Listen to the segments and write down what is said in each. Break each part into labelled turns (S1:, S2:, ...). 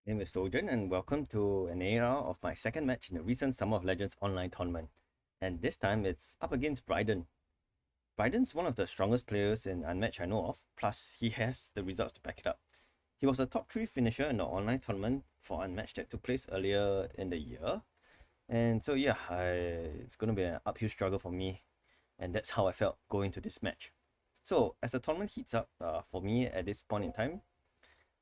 S1: name is Sojan, and welcome to an AAR of my second match in the recent Summer of Legends online tournament. And this time it's up against Bryden. Bryden's one of the strongest players in Unmatched I know of, plus he has the results to back it up. He was a top 3 finisher in the online tournament for Unmatched that took place earlier in the year. And so yeah, it's going to be an uphill struggle for me, and that's how I felt going to this match. So as the tournament heats up, for me at this point in time,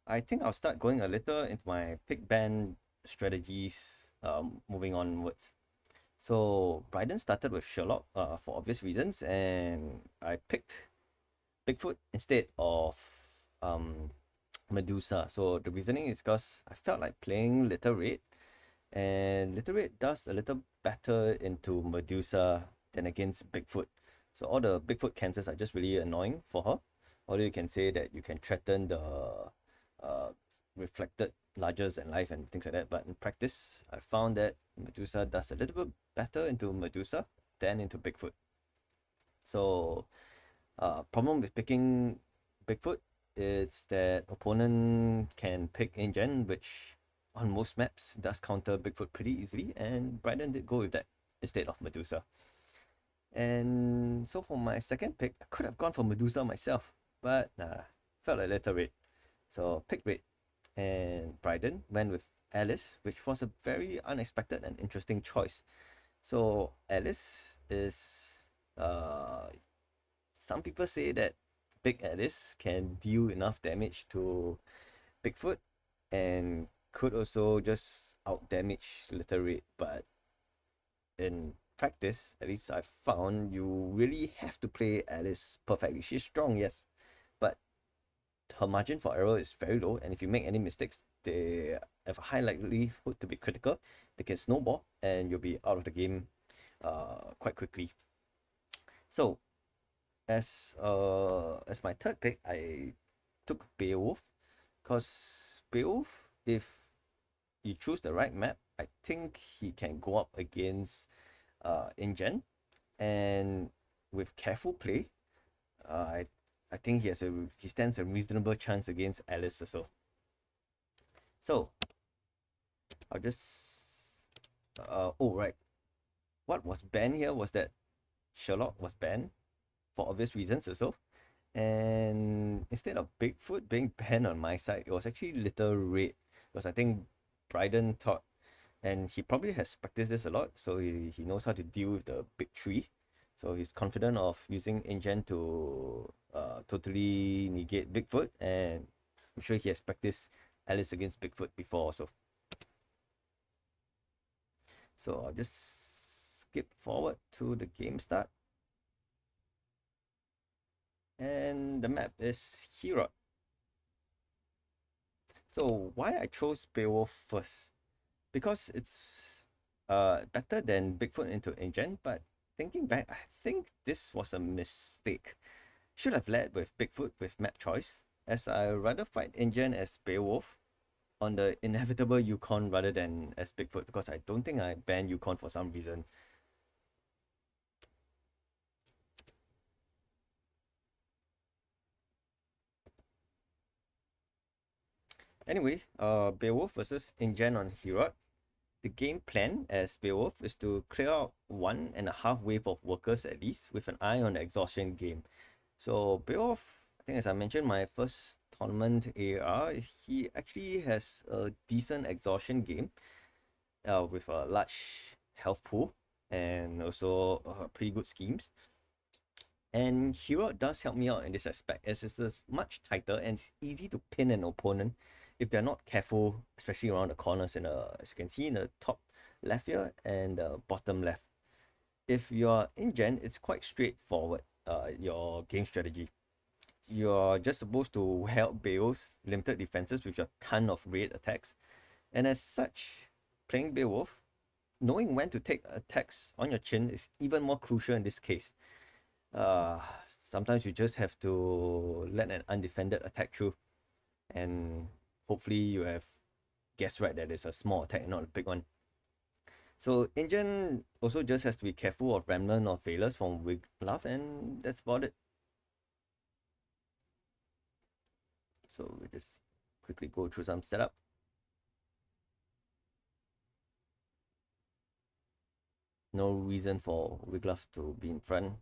S1: I think I'll start going a little into my pick ban strategies moving onwards. So Bryden started with Sherlock for obvious reasons, and I picked Bigfoot instead of um, Medusa. So the reasoning is because I felt like playing Little Red, and Little Red does a little better into Medusa than against Bigfoot. So all the Bigfoot cancers are just really annoying for her. Although you can say that you can threaten the uh, reflected larger than life and things like that, but in practice, I found that Medusa does a little bit better into Medusa than into Bigfoot. So, problem with picking Bigfoot is that opponent can pick Ingen, which on most maps does counter Bigfoot pretty easily, and Bryden did go with that instead of Medusa. And so for my second pick, I could have gone for Medusa myself, but nah, felt a little red. So pick red. And Bryden went with Alice, which was a very unexpected and interesting choice. So Alice is some people say that Big Alice can deal enough damage to Bigfoot and could also just out damage Little Red, but in practice, at least I found you really have to play Alice perfectly. She's strong, yes, but her margin for error is very low, and if you make any mistakes, they have a high likelihood to be critical. They can snowball, and you'll be out of the game quite quickly. So, as my third pick, I took Beowulf, because Beowulf, if you choose the right map, I think he can go up against Ingen, and with careful play, I think he stands a reasonable chance against Alice also. So I'll just oh right, what was banned here was that Sherlock was banned for obvious reasons also, and instead of Bigfoot being banned on my side, it was actually Little Red, because I think Bryden thought, and he probably has practiced this a lot, so he knows how to deal with the big tree. So he's confident of using Ingen to totally negate Bigfoot, and I'm sure he has practiced Alice against Bigfoot before also. So I'll just skip forward to the game start. And the map is Herot. So why I chose Beowulf first? Because it's better than Bigfoot into Ingen, but thinking back, I think this was a mistake. Should have led with Bigfoot with map choice, as I rather fight Ingen as Beowulf on the inevitable Yukon rather than as Bigfoot, because I don't think I banned Yukon for some reason. Anyway, Beowulf versus Ingen on Herot. The game plan as Beowulf is to clear out 1.5 wave of workers at least, with an eye on the exhaustion game. So Beowulf, I think as I mentioned, my first tournament AAR, he actually has a decent exhaustion game with a large health pool and also pretty good schemes. And Hero does help me out in this aspect, as it's much tighter and it's easy to pin an opponent if they're not careful, especially around the corners in as you can see in the top left here and the bottom left. If you're Ingen, it's quite straightforward, your game strategy. You're just supposed to help Beowulf's limited defenses with your ton of raid attacks. And as such, playing Beowulf, knowing when to take attacks on your chin is even more crucial in this case. Sometimes you just have to let an undefended attack through, and hopefully you have guessed right that it's a small attack, not a big one. So Ingen also just has to be careful of Remnant or Failures from Wiglaf, and that's about it. So we just quickly go through some setup. No reason for Wiglaf to be in front.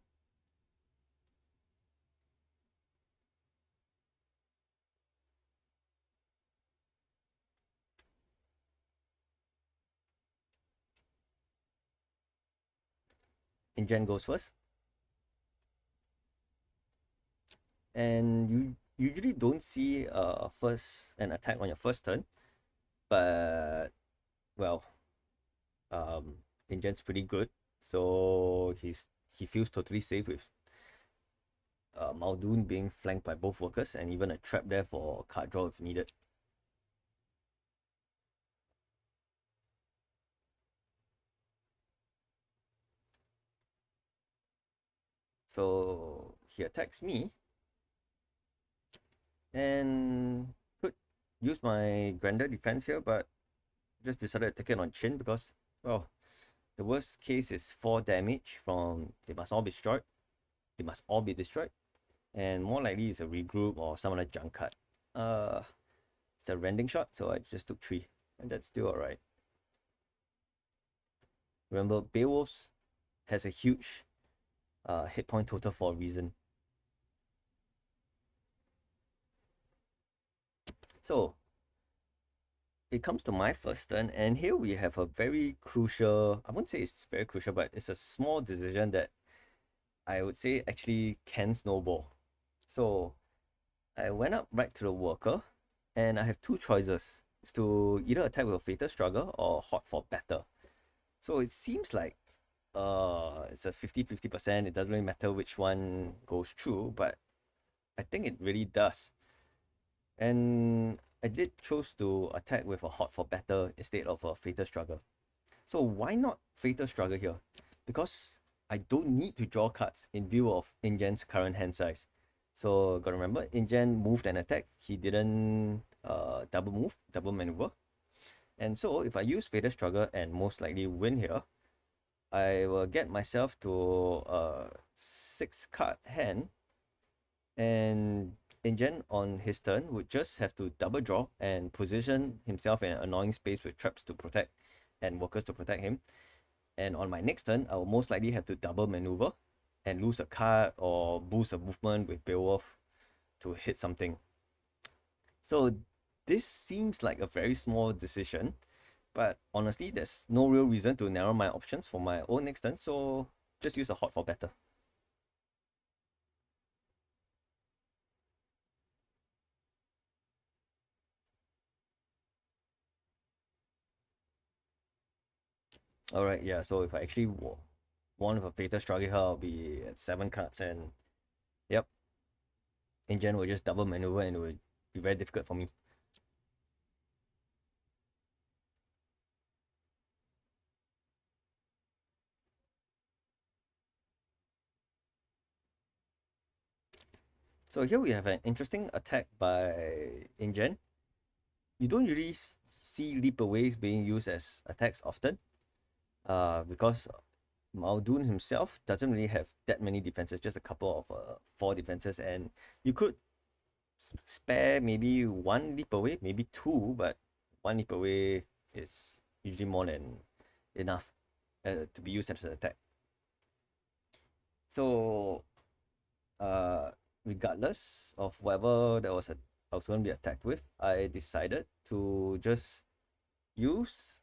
S1: Ingen goes first. And you usually don't see first an attack on your first turn, but well, Ingen's pretty good, so he feels totally safe with Muldoon being flanked by both workers and even a trap there for card draw if needed. So he attacks me and could use my grander defense here, but just decided to take it on chin because, well, the worst case is 4 damage from they must all be destroyed. They must all be destroyed. And more likely it's a regroup or some other junk card. It's a rending shot, so I just took 3. And that's still alright. Remember, Beowulf has a huge hit point total for a reason. So, it comes to my first turn, and here we have a very crucial, I wouldn't say it's very crucial, but it's a small decision that I would say actually can snowball. So, I went up right to the worker, and I have 2 choices. It's to either attack with a Fatal Struggle or Hot for Better. So it seems like it's a 50-50%. It doesn't really matter which one goes through, but I think it really does. And I did choose to attack with a Hot for Better instead of a Fatal Struggle. So why not Fatal Struggle here? Because I don't need to draw cards in view of Ingen's current hand size. So gotta remember, Ingen moved an attack. He didn't double move, double maneuver. And so if I use Fatal Struggle and most likely win here, I will get myself to a 6 card hand, and Ingen on his turn would just have to double draw and position himself in an annoying space with traps to protect and workers to protect him. And on my next turn, I will most likely have to double maneuver and lose a card or boost a movement with Beowulf to hit something. So this seems like a very small decision, but honestly, there's no real reason to narrow my options for my own next turn, so just use a Hot for Better. Alright, yeah, so if I actually won with a Fatal Struggle here, I'll be at 7 cards, and yep, Ingen will just double maneuver and it would be very difficult for me. So here we have an interesting attack by Ingen. You don't usually see leapaways being used as attacks often, because Muldoon himself doesn't really have that many defenses, just a couple of 4 defenses, and you could spare maybe 1 leap away, maybe 2, but 1 leap away is usually more than enough to be used as an attack. So, uh, regardless of whatever I was going to be attacked with, I decided to just use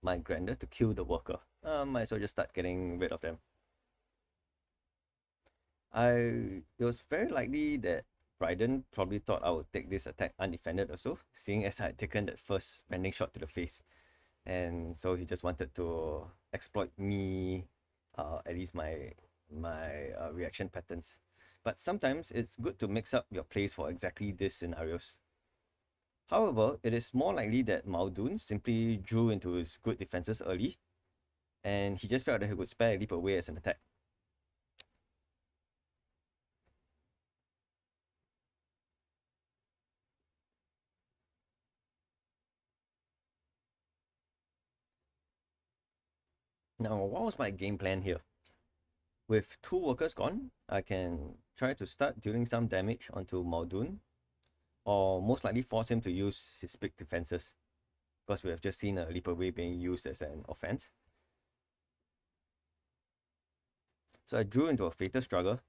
S1: my grander to kill the worker. Might as well just start getting rid of them. It was very likely that Bryden probably thought I would take this attack undefended also, seeing as I had taken that first rending shot to the face. And so he just wanted to exploit me, at least my reaction patterns. But sometimes it's good to mix up your plays for exactly these scenarios. However, it is more likely that Muldoon simply drew into his good defenses early, and he just felt that he could spare a leap away as an attack. Now, what was my game plan here? With 2 workers gone, I can try to start dealing some damage onto Muldoon, or most likely force him to use his big defenses, because we have just seen a leap away being used as an offense. So I drew into a Fatal Struggle.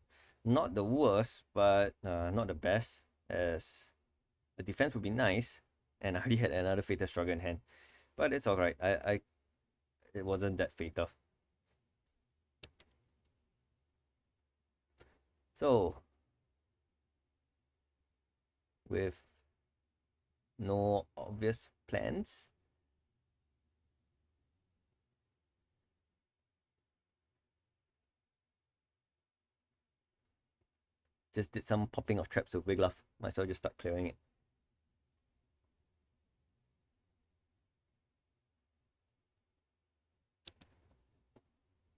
S1: Not the worst, but not the best, as the defense would be nice, and I already had another Fatal Struggle in hand. But it's alright. It wasn't that fatal. So with no obvious plans, just did some popping of traps with Wiglaf. Might as well just start clearing it.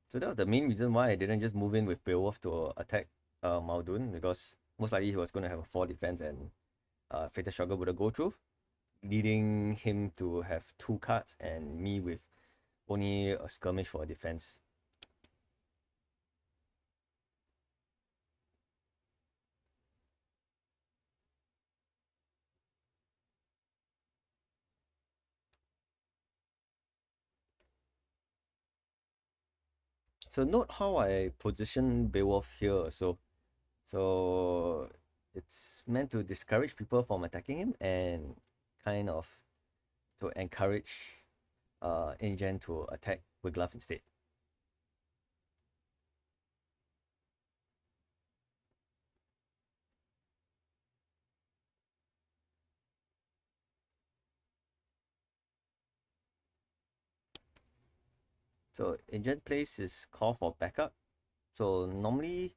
S1: So that was the main reason why I didn't just move in with Beowulf to attack Muldoon, because most likely he was going to have a 4 defense and Fatal Struggle would go through, leading him to have 2 cards and me with only a skirmish for a defense. So note how I position Beowulf here. So it's meant to discourage people from attacking him and kind of to encourage Ingen to attack Wiglaf instead. So Ingen plays is call for backup. So normally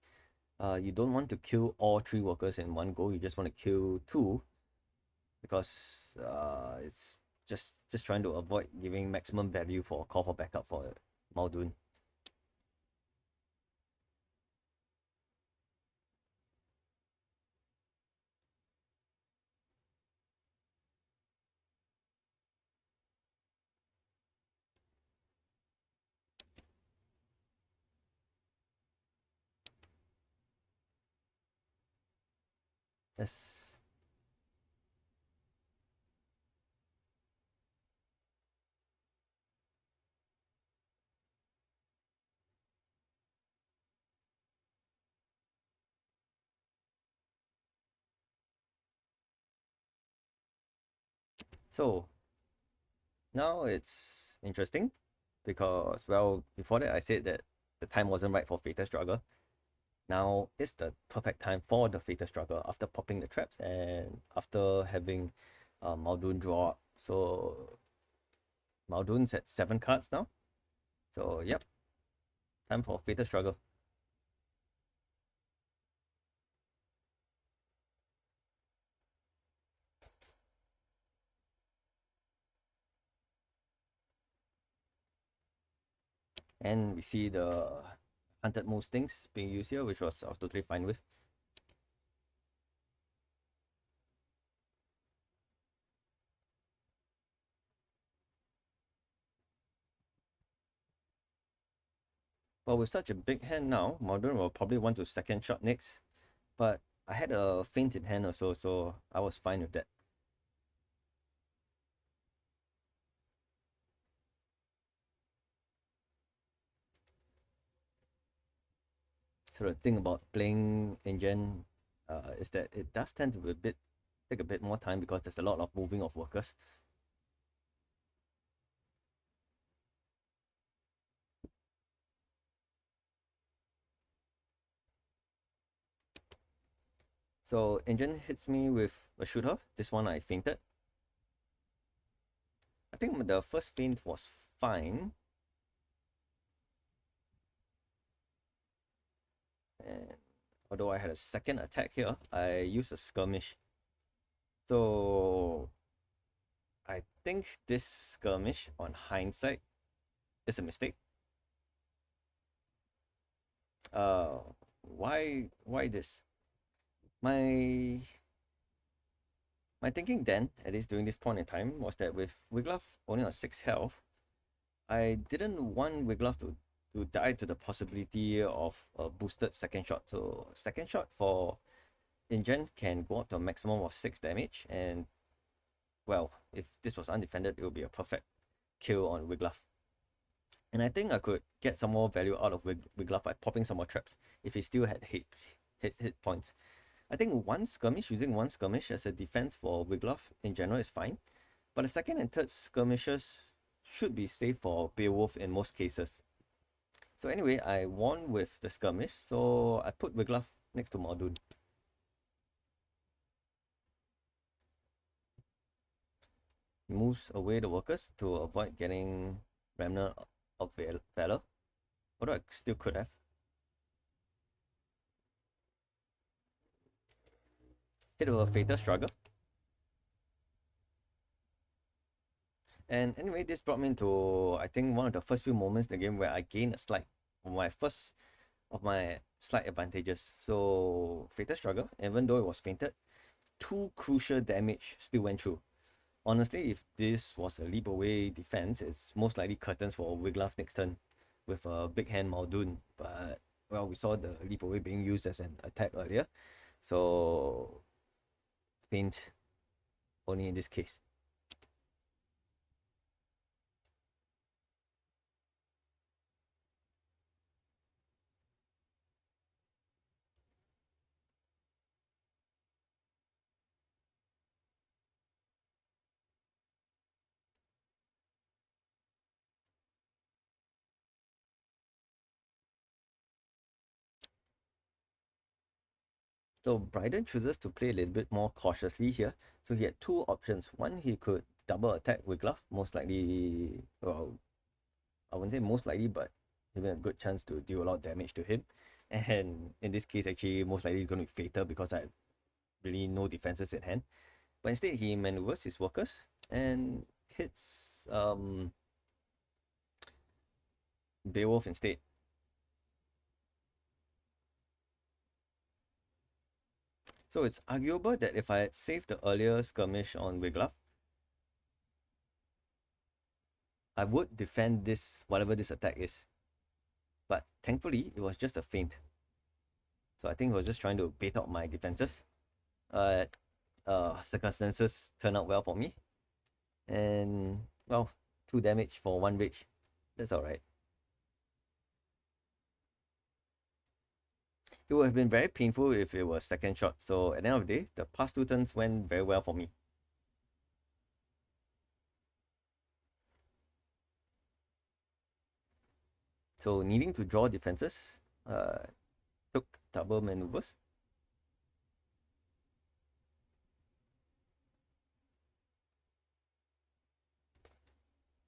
S1: you don't want to kill all 3 workers in one go. You just want to kill 2, because it's just trying to avoid giving maximum value for call for backup for Muldoon. Yes. So now it's interesting because, well, before that I said that the time wasn't right for Fatal Struggle. Now is the perfect time for the Fatal Struggle after popping the traps and after having Muldoon draw up. So Muldoon's at 7 cards now. So yep, time for Fatal Struggle. And we see the hunted most things being used here, which I was totally fine with. But with such a big hand now, Muldoon will probably want to second shot next. But I had a feint in hand also, so I was fine with that. So the thing about playing Ingen is that it does tend to be take a bit more time because there's a lot of moving of workers. So Ingen hits me with a shooter. This one I feinted. I think the first feint was fine. And although I had a second attack here, I used a skirmish. So I think this skirmish, on hindsight, is a mistake. Uh, why this? My my thinking then, at least during this point in time, was that with Wiglaf only on 6 health, I didn't want Wiglaf to die to the possibility of a boosted second shot. So second shot for Ingen can go up to a maximum of 6 damage, and well, if this was undefended, it would be a perfect kill on Wiglaf. And I think I could get some more value out of Wiglaf by popping some more traps if he still had hit points. I think using one skirmish as a defense for Wiglaf in general is fine, but the second and third skirmishes should be safe for Beowulf in most cases. So anyway, I won with the skirmish, so I put Wiglaf next to Muldoon. Moves away the workers to avoid getting Remnant of Valor, although I still could have. Hit with a Fatal Struggle. And anyway, this brought me into, I think, one of the first few moments in the game where I gained a slight, of my slight advantages. So, Fatal Struggle, even though it was fainted, 2 crucial damage still went through. Honestly, if this was a leap away defense, it's most likely curtains for Wiglaf next turn with a big hand Muldoon. But, well, we saw the leap away being used as an attack earlier. So, faint only in this case. So Bryden chooses to play a little bit more cautiously here. So he had 2 options. One, he could double attack with Glove, most likely, well, I wouldn't say most likely, but having a good chance to deal a lot of damage to him. And in this case, actually, most likely it's going to be fatal because I had really no defenses in hand. But instead, he maneuvers his workers and hits Beowulf instead. So it's arguable that if I had saved the earlier skirmish on Wiglaf, I would defend this, whatever this attack is. But thankfully, it was just a feint. So I think he was just trying to bait out my defenses. Circumstances turned out well for me. And, well, 2 damage for 1 rage. That's alright. It would have been very painful if it was second shot. So at the end of the day, the past 2 turns went very well for me. So needing to draw defenses, took double maneuvers.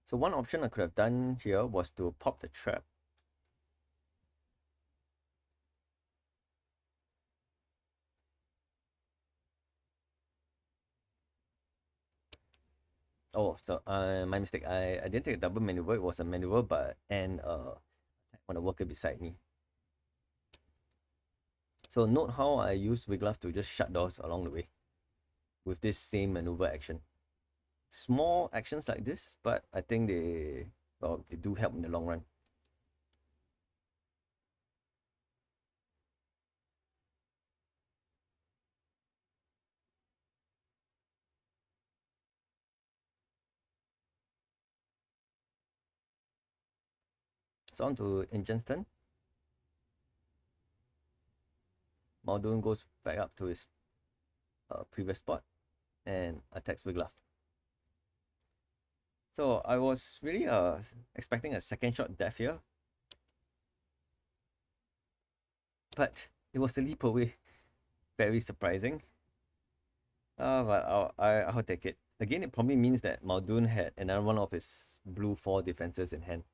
S1: So one option I could have done here was to pop the trap. Oh, so my mistake. I didn't take a double maneuver. It was a maneuver, but and on a worker beside me. So note how I use Wiglaf to just shut doors along the way with this same maneuver action. Small actions like this, but I think they do help in the long run. So on to Ingen's turn. Muldoon goes back up to his previous spot and attacks Wiglaf. So I was really expecting a second shot death here, but it was a leap away. Very surprising. But I'll take it. Again, it probably means that Muldoon had another one of his blue 4 defenses in hand.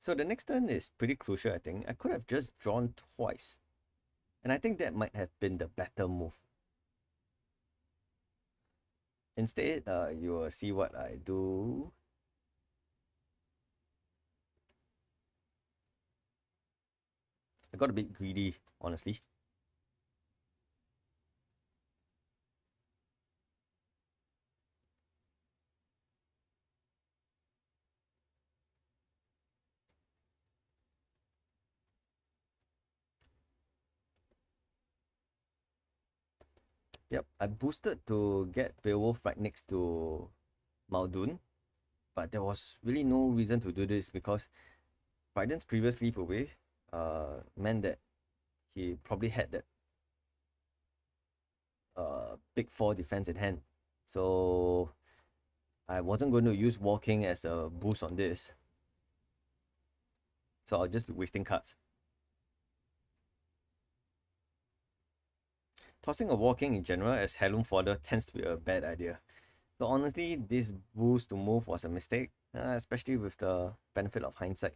S1: So the next turn is pretty crucial, I think. I could have just drawn twice. And I think that might have been the better move. Instead, you will see what I do. I got a bit greedy, honestly. Yep, I boosted to get Beowulf right next to Muldoon. but there was really no reason to do this because Bryden's previous leap away meant that he probably had that big four defense in hand. So I wasn't going to use walking as a boost on this. So I'll just be wasting cards. Tossing a walking in general as heirloom fodder tends to be a bad idea. So honestly, this boost to move was a mistake, especially with the benefit of hindsight.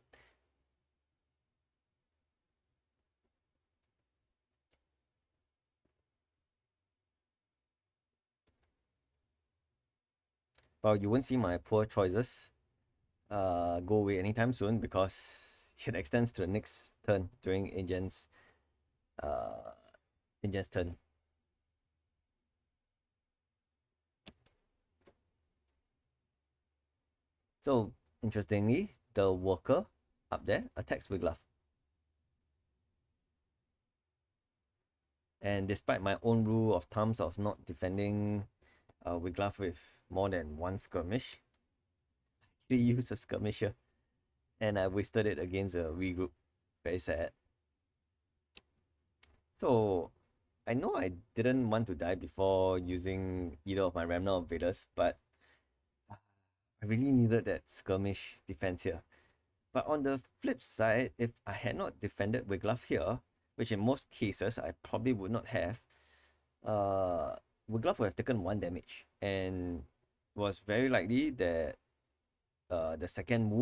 S1: Well, you won't see my poor choices go away anytime soon because it extends to the next turn during uh, Ingen's turn. So interestingly, the worker up there attacks Wiglaf. And despite my own rule of thumbs of not defending Wiglaf with more than one skirmish, they use a skirmisher. And I wasted it against a regroup. Very sad. So I know I didn't want to die before using either of my Remnant or Vedas, but I really needed that skirmish defense here. But on the flip side, if I had not defended Wiglaf here, which in most cases I probably would not have, uh, Wiglaf would have taken 1 damage, and was very likely that the second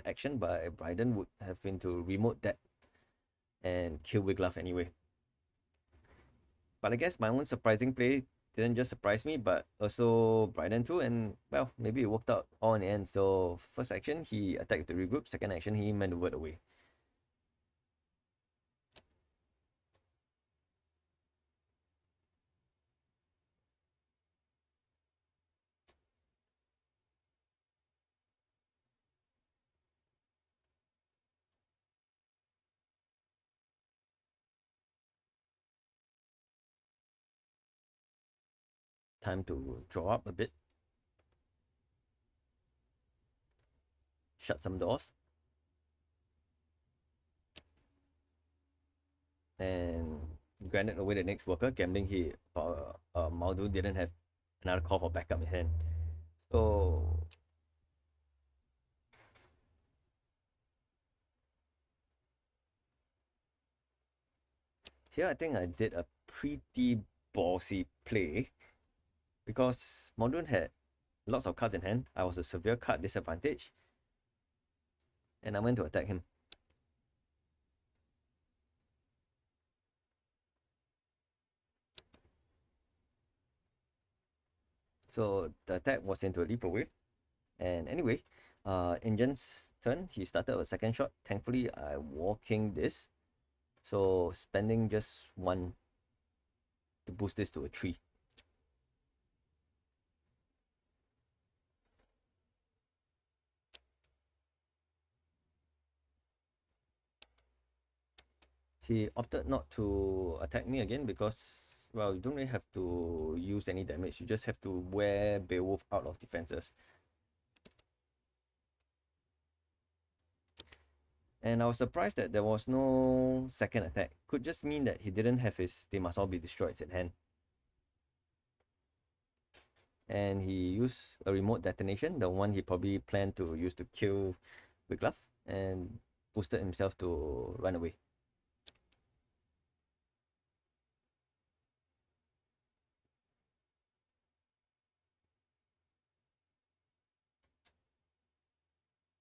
S1: action by Bryden would have been to remote that and kill Wiglaf anyway. But I guess my own surprising play didn't just surprise me, but also Bryden too, and well, maybe it worked out all in the end. So first action, he attacked the regroup. Second action, he maneuvered away. Time to draw up a bit, shut some doors, and granted away the next worker, gambling he Maldu didn't have another call for backup in hand. So here I think I did a pretty ballsy play because Muldoon had lots of cards in hand. I was a severe card disadvantage, and I went to attack him. So the attack was into a leap away. And anyway, Ingen's turn, he started a second shot. Thankfully, I walking this. So spending just 1 to boost this to a 3. He opted not to attack me again because, well, you don't really have to use any damage. You just have to wear Beowulf out of defenses. And I was surprised that there was no second attack. Could just mean that he didn't have his They Must All Be Destroyed in hand. And he used a remote detonation, the one he probably planned to use to kill Wiglaf, and boosted himself to run away.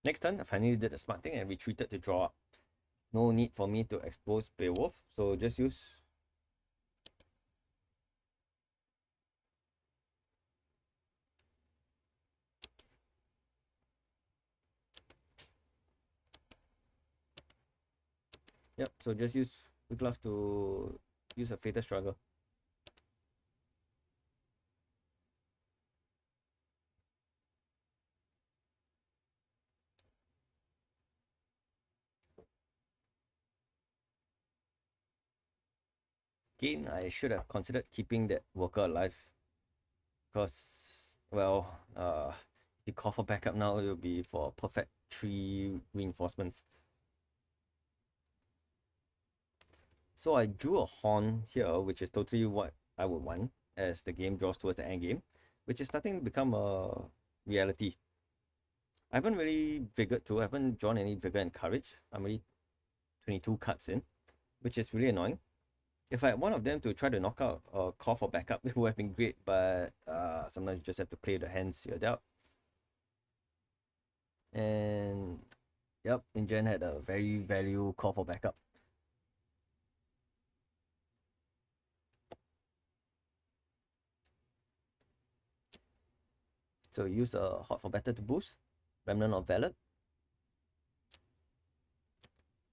S1: Next turn, I finally did a smart thing and retreated to draw up. No need for me to expose Beowulf, so just use Yep, so just use Wiglaf to use a Fatal Struggle. Again, I should have considered keeping that worker alive because, well, if you call for backup now, it will be for perfect 3 reinforcements. So I drew a horn here, which is totally what I would want as the game draws towards the end game, which is starting to become a reality. I haven't really vigored too. I haven't drawn any vigor and courage. I'm already 22 cards in, which is really annoying. If I had one of them to try to knock out or call for backup, it would have been great, but sometimes you just have to play the hands you're dealt. And yep, Ingen had a very value call for backup. So use a Hot for Better to boost, Remnant of Valor.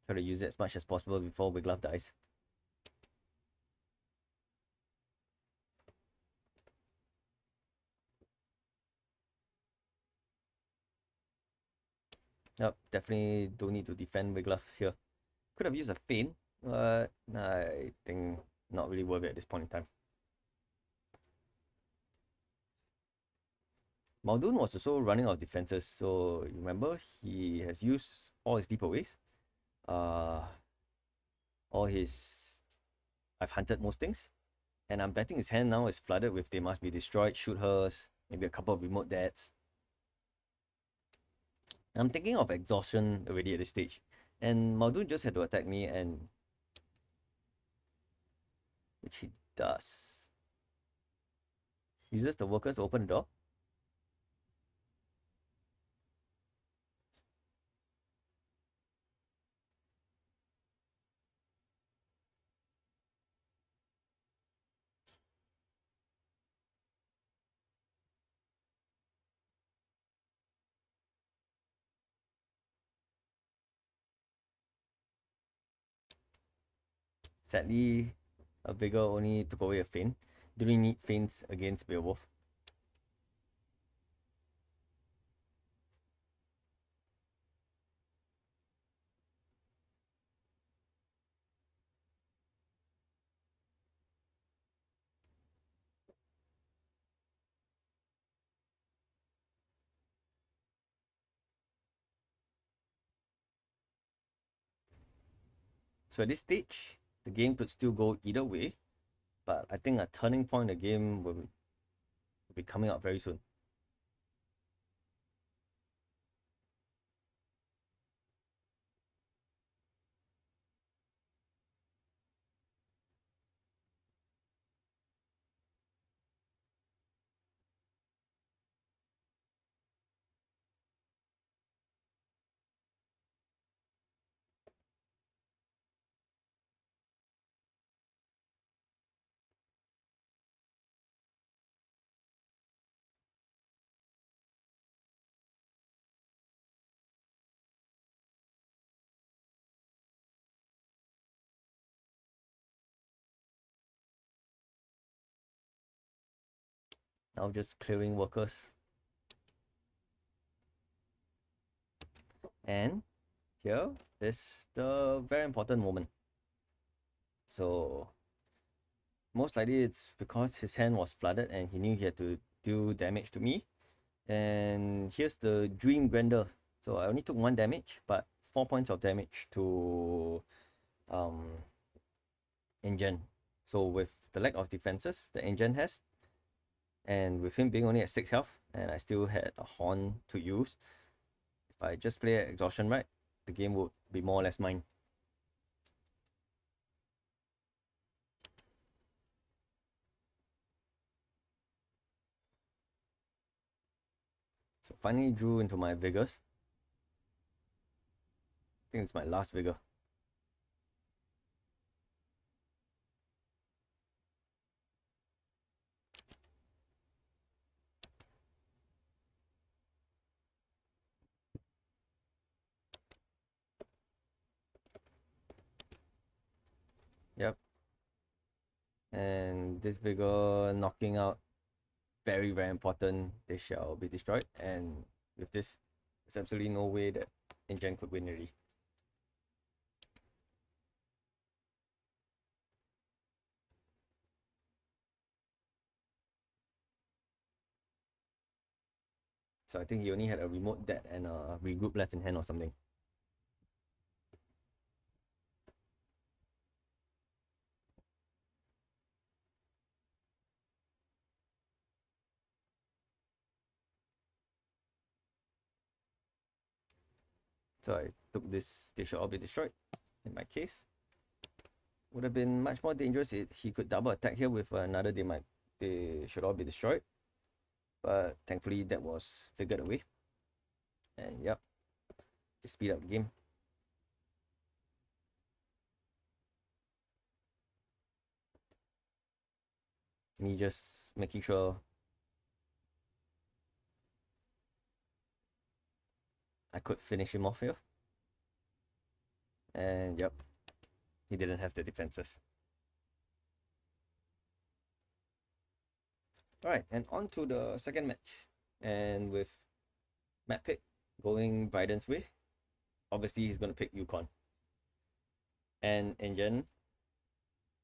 S1: Try to use it as much as possible before Wiglaf dies. Yep, definitely don't need to defend Wiglaf here. Could have used a Feint, but I think not really worth it at this point in time. Muldoon was also running out of defenses, so you remember he has used all his deeper ways. All his... I've hunted most things. And I'm betting his hand now is flooded with They Must Be Destroyed, Shoot Hers, maybe a couple of remote deaths. I'm thinking of exhaustion already at this stage. And Muldoon just had to attack me, and which he does. Uses the workers to open the door. Sadly, a vigor only took away a feint. Do we need feints against Beowulf? So at this stage, the game could still go either way, but I think a turning point in the game will be coming up very soon. Now just clearing workers. And here is the very important moment. So most likely it's because his hand was flooded and he knew he had to do damage to me. And here's the Dream Grandeur. So I only took 1 damage, but 4 points of damage to Ingen. So with the lack of defenses that Ingen has, and with him being only at 6 health, and I still had a horn to use, if I just play exhaustion right, the game would be more or less mine. So finally drew into my vigors. I think it's my last vigor. Yep. And this vigor knocking out, very, very important. They shall be destroyed. And with this, there's absolutely no way that Ingen could win already. So I think he only had a remote dead and a regroup left in hand or something. So I took this, they should all be destroyed. In my case, would have been much more dangerous if he could double attack here with another, they should all be destroyed. But thankfully that was figured away. And yep, just speed up the game. Me just making sure I could finish him off here. And yep, he didn't have the defenses. Alright, and on to the second match. And with map pick going Bryden's way, obviously he's going to pick Yukon. And Ingen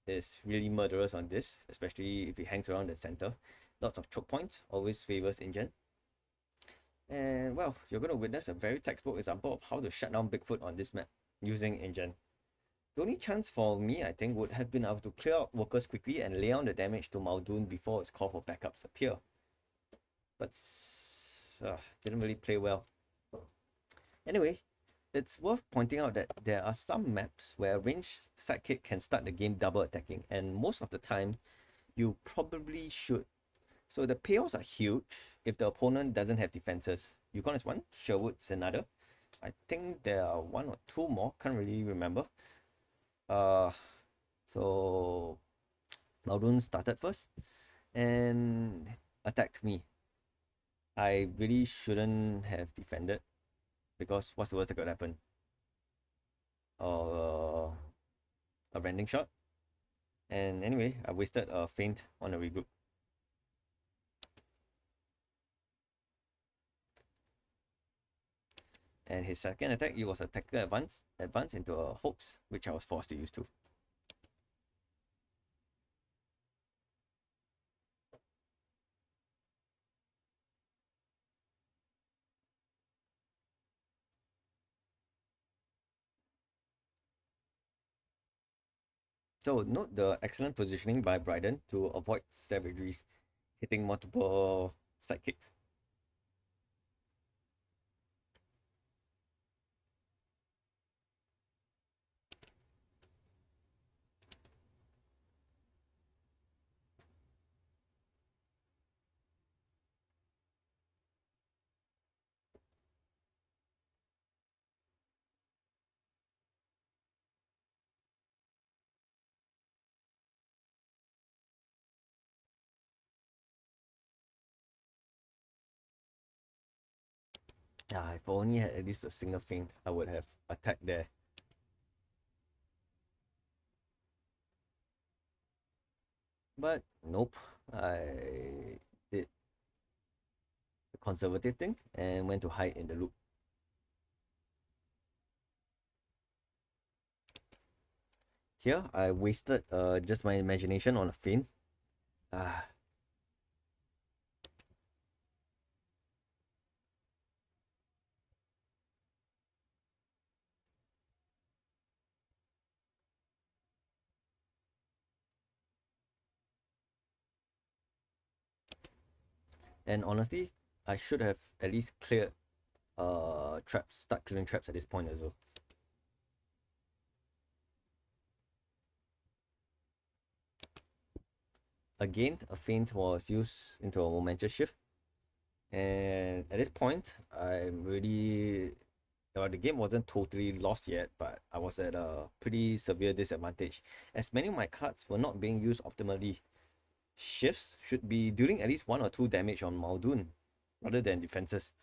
S1: is really murderous on this, especially if he hangs around the center. Lots of choke points, always favors Ingen. And well, you're going to witness a very textbook example of how to shut down Bigfoot on this map using Ingen. The only chance for me, I think, would have been able to clear out workers quickly and lay on the damage to Muldoon before its call for backups appear. But didn't really play well. Anyway, it's worth pointing out that there are some maps where a ranged sidekick can start the game double attacking, and most of the time, you probably should. So the payoffs are huge if the opponent doesn't have defenses. Yukon is one, Sherwood's another. I think there are one or two more, can't really remember. So Muldoon started first and attacked me. I really shouldn't have defended because what's the worst that could happen? A branding shot. And anyway, I wasted a feint on a regroup. And his second attack, it was a tactical advance into a hoax, which I was forced to use too. So note the excellent positioning by Bryden to avoid savageries, hitting multiple sidekicks. Yeah, if I only had at least a single feint, I would have attacked there. But nope, I did the conservative thing and went to hide in the loop. Here, I wasted just my imagination on a feint. And honestly, I should have at least cleared traps, start clearing traps at this point as well. Again, a feint was used into a momentous shift. And at this point, I'm really the game wasn't totally lost yet, but I was at a pretty severe disadvantage as many of my cards were not being used optimally. Shifts should be dealing at least 1 or 2 damage on Muldoon rather than defenses.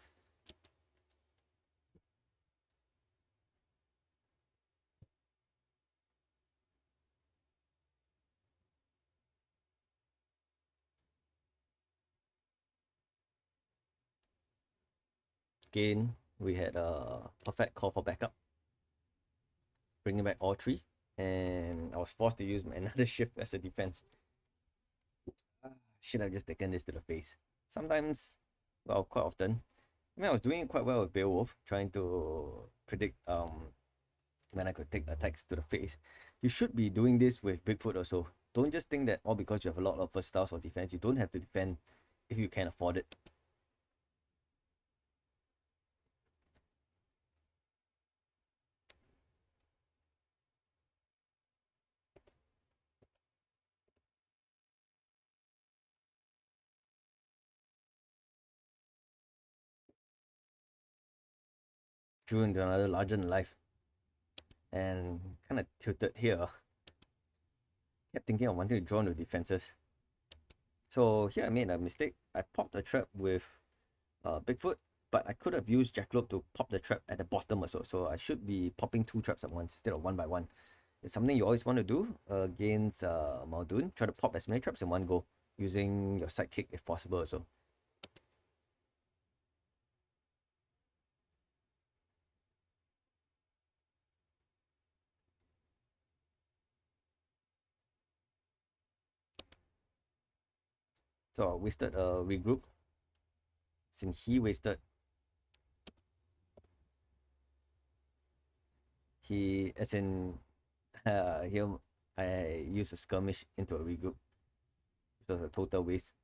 S1: Again, we had a perfect call for backup, bringing back all 3, and I was forced to use another shift as a defense. Should have just taken this to the face. Sometimes, well, quite often, I mean, I was doing quite well with Beowulf, trying to predict when I could take attacks to the face. You should be doing this with Bigfoot also. Don't just think that all because you have a lot of versatiles for defense, you don't have to defend if you can afford it. Drew into another larger than life and kind of tilted here. Kept thinking of wanting to draw into defenses. So here I made a mistake. I popped a trap with Bigfoot, but I could have used Jackalope to pop the trap at the bottom also. So I should be popping two traps at once instead of one by one. It's something you always want to do against Muldoon. Try to pop as many traps in one go using your sidekick if possible also. So I wasted a regroup since he wasted. He, as in, here I used a skirmish into a regroup. It was a total waste.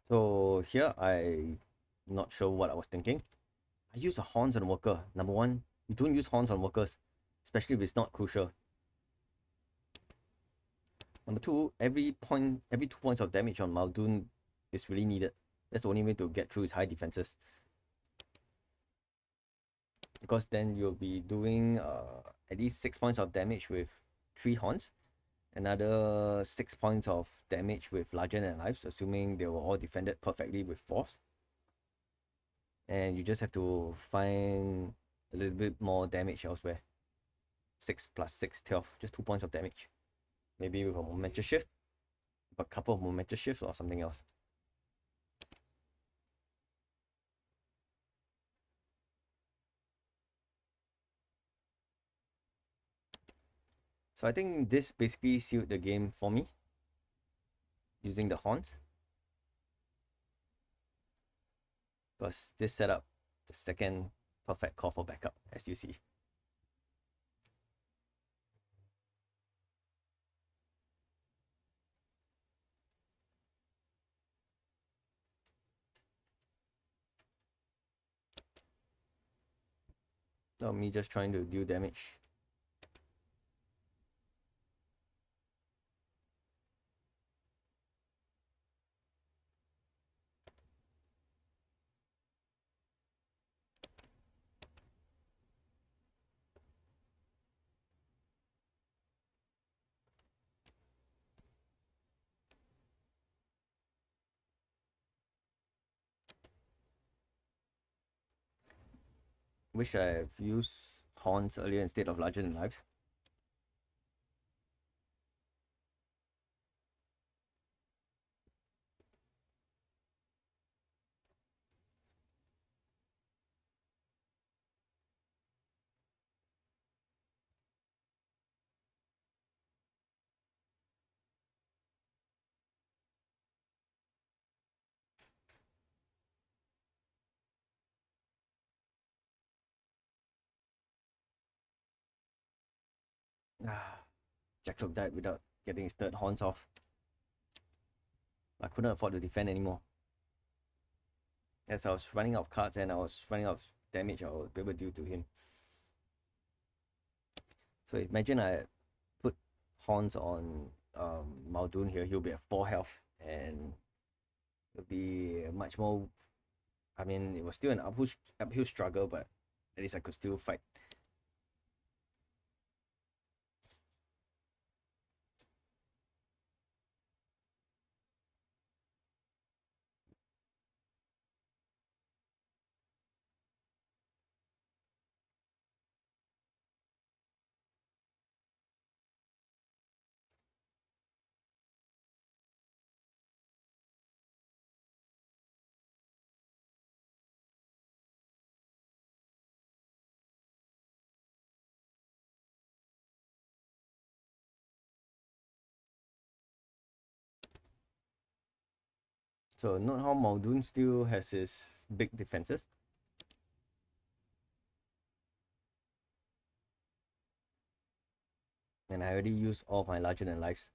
S1: So here I not sure what I was thinking. I use a horns on worker. Number one, you don't use horns on workers, especially if it's not crucial. Number two, every 2 points of damage on Muldoon is really needed. That's the only way to get through his high defenses. Because then you'll be doing at least 6 points of damage with 3 horns, another 6 points of damage with larger than lives, assuming they were all defended perfectly with force. And you just have to find a little bit more damage elsewhere. 6 plus 6, 12, just 2 points of damage. Maybe with a momentous shift, a couple of momentous shifts or something else. So I think this basically sealed the game for me using the horns. Because this set up the second perfect call for backup, as you see. So me just trying to deal damage. Wish I've used horns earlier instead of larger than lives. Ah, Jackalope died without getting his third horns off. I couldn't afford to defend anymore. As I was running out of cards and I was running out of damage I would be able to deal to him. So imagine I put horns on Muldoon here, he'll be at 4 health and it'll be much more. I mean, it was still an uphill struggle, but at least I could still fight. So note how Muldoon still has his big defenses. And I already used all my larger than lives.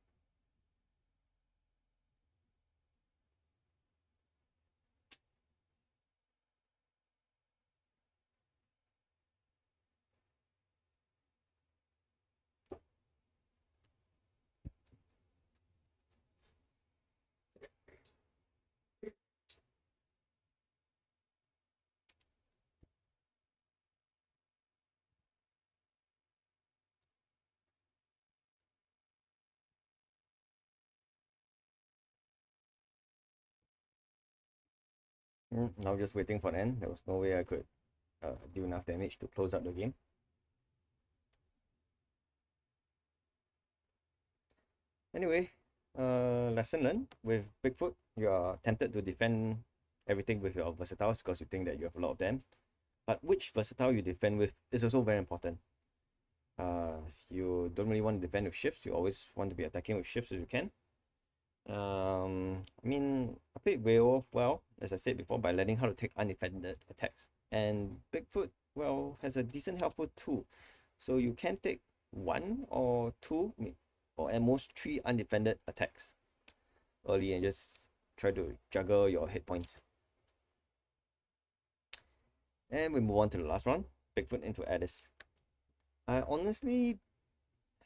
S1: Now just waiting for the end. There was no way I could do enough damage to close out the game. Anyway, lesson learned. With Bigfoot, you are tempted to defend everything with your versatiles because you think that you have a lot of them. But which versatile you defend with is also very important. You don't really want to defend with ships. You always want to be attacking with ships if you can. I mean, I played Beowulf well, as I said before, by learning how to take undefended attacks. And Bigfoot, well, has a decent health pool too. So you can take one or two, or at most three undefended attacks early and just try to juggle your hit points. And we move on to the last round, Bigfoot into Alice. I honestly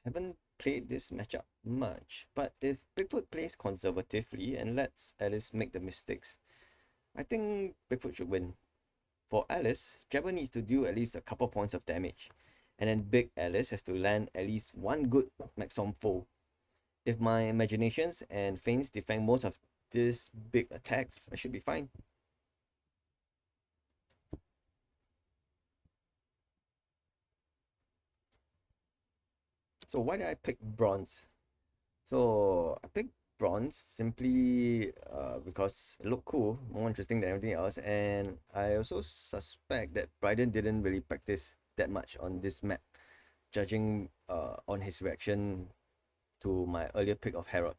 S1: haven't played this matchup much, but if Bigfoot plays conservatively and lets Alice make the mistakes, I think Bigfoot should win. For Alice, Jabber needs to deal at least a couple points of damage, and then Big Alice has to land at least one good Maxom foe. If my imaginations and feints defend most of these big attacks, I should be fine. So why did I pick bronze? So I picked bronze simply because it looked cool, more interesting than everything else, and I also suspect that Bryden didn't really practice that much on this map, judging on his reaction to my earlier pick of Herot.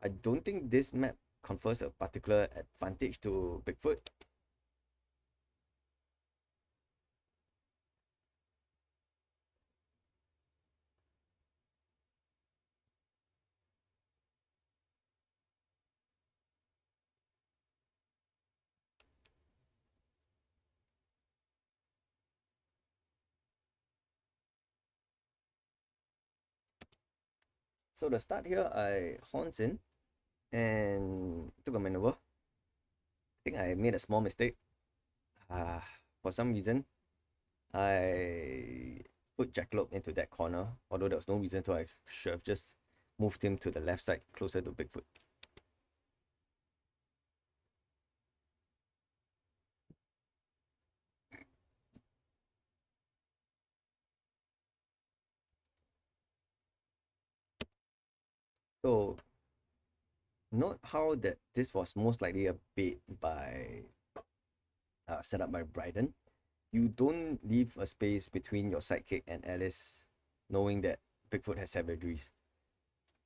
S1: I don't think this map confers a particular advantage to Bigfoot. So the start here, I horns in and took a maneuver. I think I made a small mistake. For some reason, I put Jackalope into that corner, although there was no reason to. I should have just moved him to the left side, closer to Bigfoot. So note how that this was most likely a bait by set up by Bryden. You don't leave a space between your sidekick and Alice, knowing that Bigfoot has savageries,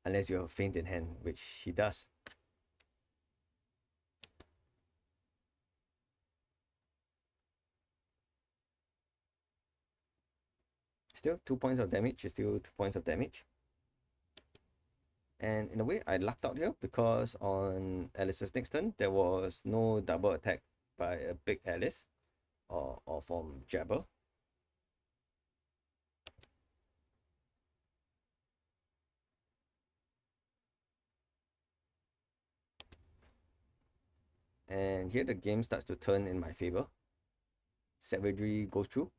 S1: unless you have a feint in hand, which he does. Still 2 points of damage is still 2 points of damage. And in a way, I lucked out here because on Alice's next turn, there was no double attack by a big Alice or from Jabber. And here the game starts to turn in my favor. Savagery goes through.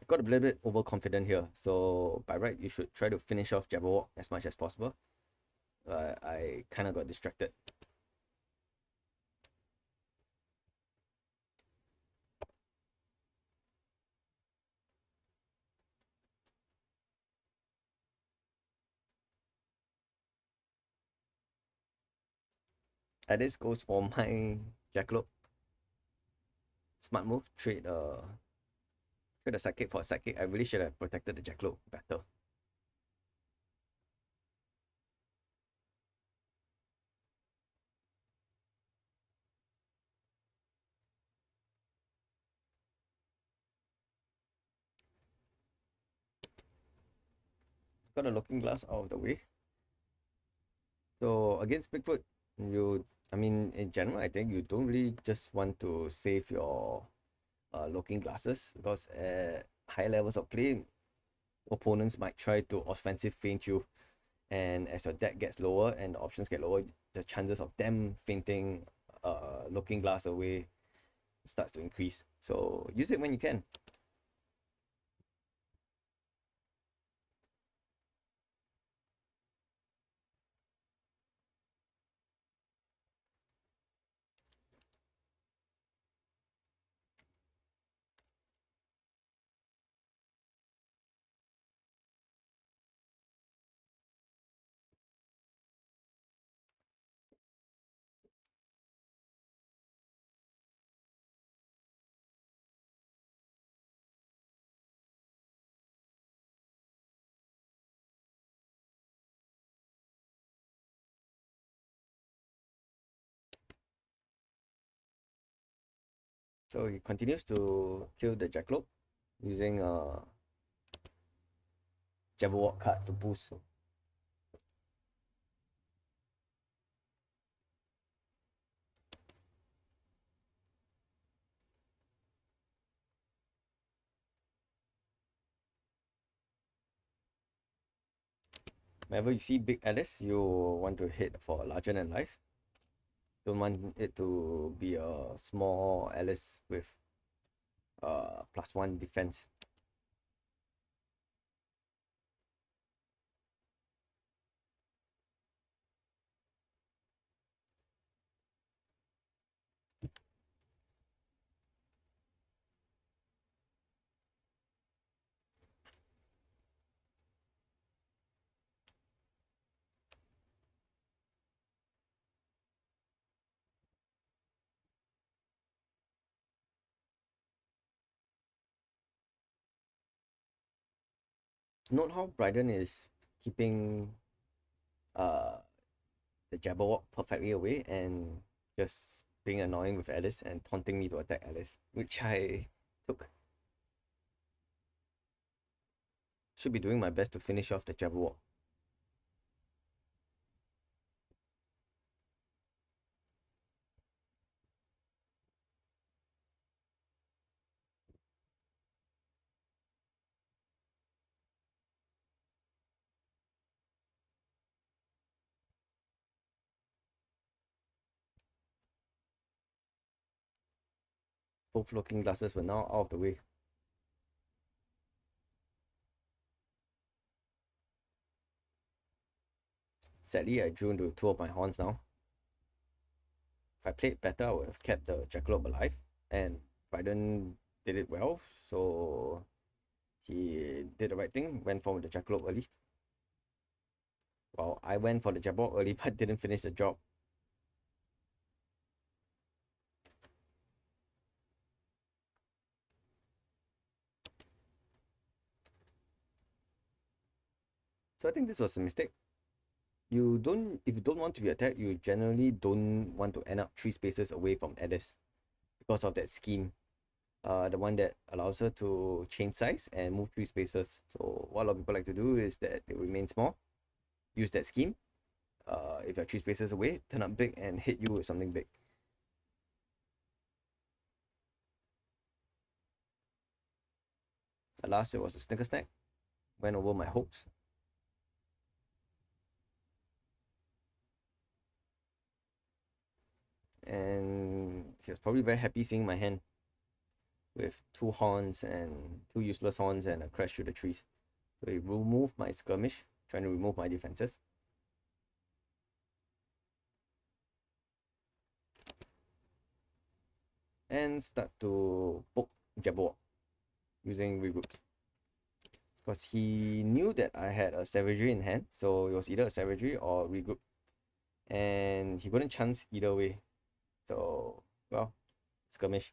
S1: I got a little bit overconfident here, so by right, you should try to finish off Jabberwock as much as possible. I kind of got distracted. This goes for my Jackalope. Smart move, trade a sidekick for a sidekick. I really should have protected the Jackalope better. got a looking glass out of the way. So against Bigfoot, I mean, in general, I think you don't really just want to save your looking glasses because at high levels of play, opponents might try to offensive feint you, and as your deck gets lower and the options get lower, the chances of them feinting looking glass away starts to increase. So use it when you can. So he continues to kill the jackalope using a Jabberwock card to boost. Whenever you see big Alice, you want to hit for larger than life. Don't want it to be a small Alice with +1 defense. Note how Bryden is keeping uh, the Jabberwock perfectly away and just being annoying with Alice and taunting me to attack Alice, which I took. Should be doing my best to finish off the Jabberwock. Both looking glasses were now out of the way. Sadly, I drew into two of my horns now. If I played better, I would have kept the Jackalope alive, and Bryden did it well, so he did the right thing, went for the Jackalope early. Well, I went for the Jabberwock early, but didn't finish the job. So I think this was a mistake. If you don't want to be attacked, you generally don't want to end up 3 spaces away from Alice because of that scheme. The one that allows her to change size and move 3 spaces. So what a lot of people like to do is that they remain small, use that scheme. If you're 3 spaces away, turn up big and hit you with something big. At last, it was a Snicker Snack. Went over my hopes. And he was probably very happy seeing my hand with 2 horns and 2 useless horns and a crash through the trees. So he removed my skirmish, trying to remove my defenses. And start to poke Jabberwock using regroups. Because he knew that I had a savagery in hand, so it was either a savagery or regroup. And he couldn't chance either way. So, well, skirmish.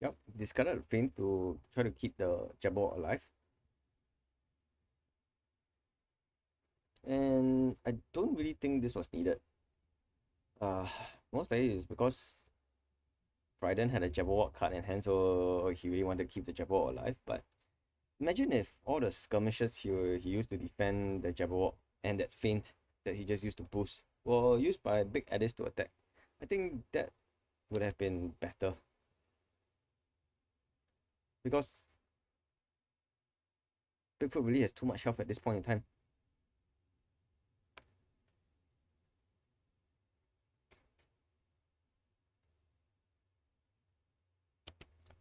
S1: Yep, discarded a feint to try to keep the Jabberwock alive. And I don't really think this was needed. Uh, Most likely is because Bryden had a Jabberwock card in hand, so he really wanted to keep the Jabberwock alive. But imagine if all the skirmishes he used to defend the Jabberwock and that feint that he just used to boost were used by Big Alice to attack. I think that would have been better because Bigfoot really has too much health at this point in time.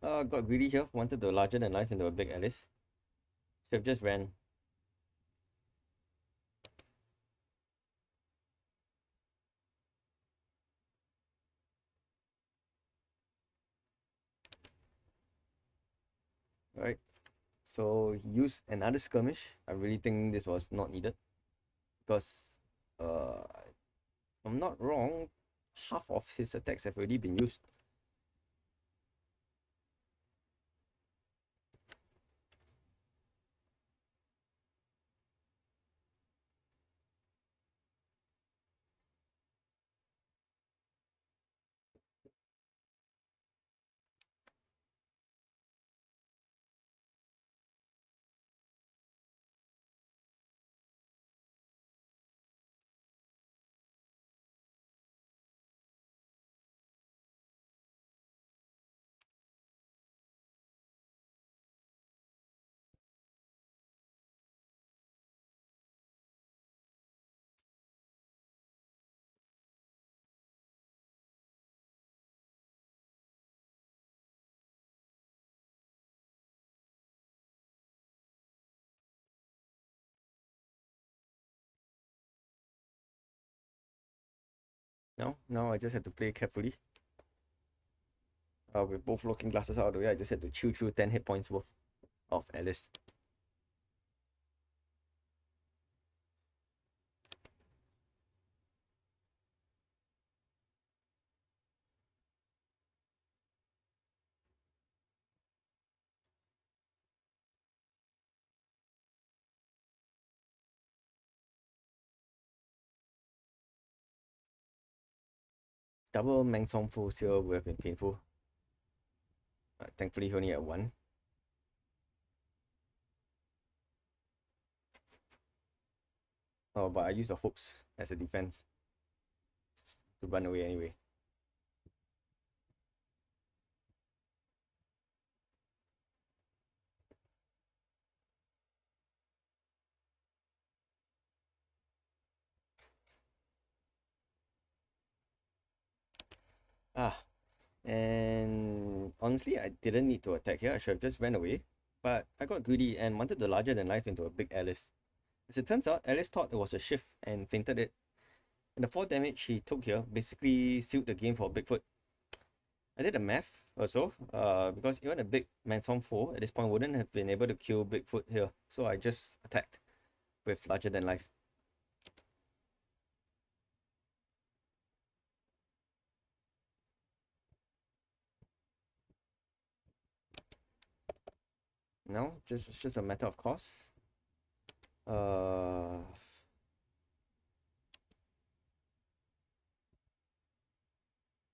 S1: Got greedy here, wanted the larger than life into a Big Alice. Should have just ran. Alright, so he used another skirmish. I really think this was not needed because, if I'm not wrong, half of his attacks have already been used. Now I just had to play carefully. With both looking glasses out of the way, I just had to chew through 10 hit points worth of Alice. Double Meng Song Fools here would have been painful. Thankfully, he only had one. Oh, but I used the hooks as a defense to run away anyway. Ah, and honestly, I didn't need to attack here. I should have just ran away. But I got greedy and wanted the larger than life into a Big Alice. As it turns out, Alice thought it was a shift and fainted it. And the 4 damage he took here basically sealed the game for Bigfoot. I did the math also, because even a big Mansong 4 at this point wouldn't have been able to kill Bigfoot here. So I just attacked with larger than life. No, it's just a matter of cost. Uh,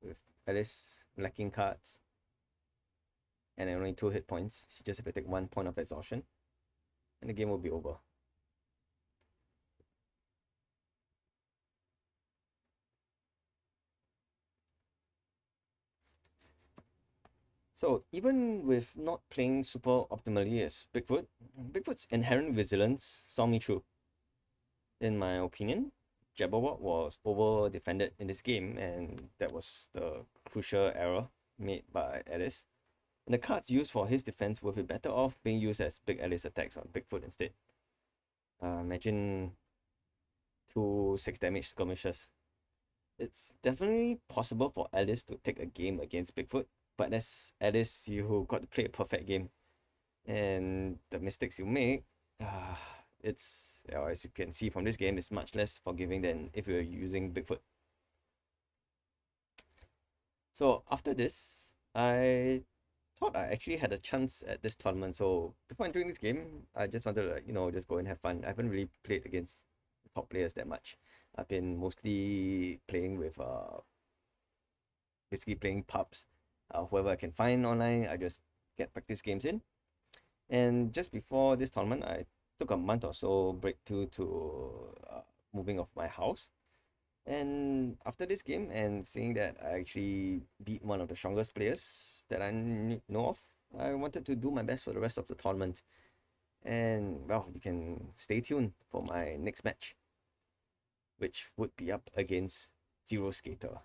S1: with Alice lacking cards and only 2 hit points, she just have to take 1 point of exhaustion, and the game will be over. So even with not playing super optimally as Bigfoot's inherent resilience saw me through. In my opinion, Jabberwock was over defended in this game, and that was the crucial error made by Alice. And the cards used for his defense would be better off being used as Big Alice attacks on Bigfoot instead. Imagine 2 6 damage skirmishes. It's definitely possible for Alice to take a game against Bigfoot, but as Alice, you got to play a perfect game. And the mistakes you make, uh, it's, as you can see from this game, it's much less forgiving than if you're using Bigfoot. So after this, I thought I actually had a chance at this tournament. So before entering this game, I just wanted to, just go and have fun. I haven't really played against the top players that much. I've been mostly playing with basically playing pubs. Whoever I can find online, I just get practice games in. And just before this tournament, I took a month or so break to moving off my house. And after this game and seeing that I actually beat one of the strongest players that I know of, I wanted to do my best for the rest of the tournament. And well, you can stay tuned for my next match, which would be up against Zero Skater.